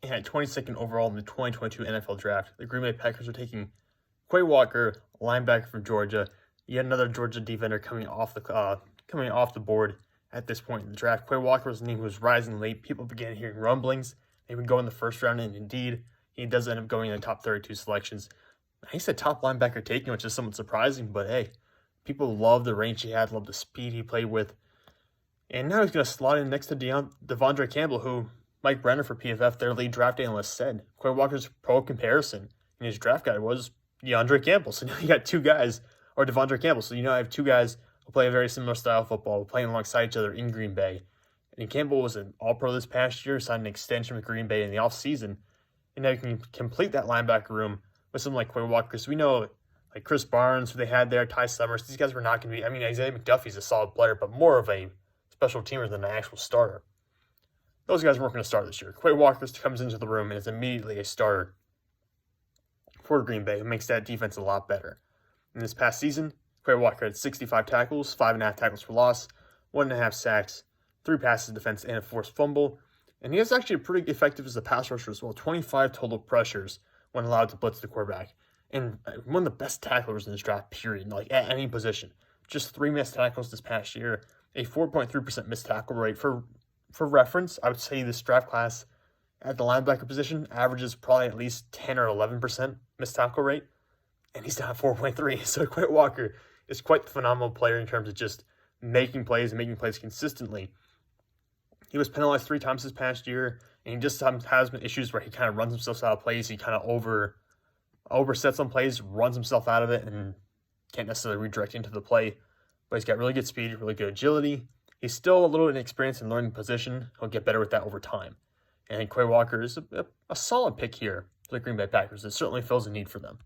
and at 22nd overall in the 2022 NFL Draft, the Green Bay Packers are taking Quay Walker, linebacker from Georgia, yet another Georgia defender coming off the board at this point in the draft. Quay Walker was a name who was rising late. People began hearing rumblings. He would go in the first round, and indeed, he does end up going in the top 32 selections. He's a top linebacker taken, which is somewhat surprising, but hey, people love the range he had, love the speed he played with. And now he's going to slot in next to Devondre Campbell, who Mike Brenner for PFF, their lead draft analyst, said Quay Walker's pro comparison in his draft guide was DeAndre Campbell. So now you got two guys, or Devondre Campbell. So I have two guys who play a very similar style of football, playing alongside each other in Green Bay. And Campbell was an all-pro this past year, signed an extension with Green Bay in the offseason. And now you can complete that linebacker room with someone like Quay Walker. Because we know, like Chris Barnes, who they had there, Ty Summers, these guys were not going to be, Isaiah McDuffie's a solid player, but more of a special teamer than an actual starter. Those guys weren't going to start this year. Quay Walker comes into the room and is immediately a starter for Green Bay. It makes that defense a lot better. In this past season, Quay Walker had 65 tackles, 5.5 tackles for loss, 1.5 sacks, 3 passes defense, and a forced fumble. And he is actually pretty effective as a pass rusher as well. 25 total pressures when allowed to blitz the quarterback. And one of the best tacklers in this draft, period, like at any position. Just 3 missed tackles this past year, a 4.3% missed tackle rate. For reference, I would say this draft class at the linebacker position averages probably at least 10 or 11% missed tackle rate, and he's down at 4.3. So Quay Walker is quite the phenomenal player in terms of just making plays and making plays consistently. He was penalized 3 times this past year, and he just has been issues where he kind of runs himself out of plays. He kind of oversets on plays, runs himself out of it, and can't necessarily redirect into the play. But he's got really good speed, really good agility. He's still a little inexperienced in learning position. He'll get better with that over time. And Quay Walker is a solid pick here for the Green Bay Packers. It certainly fills a need for them.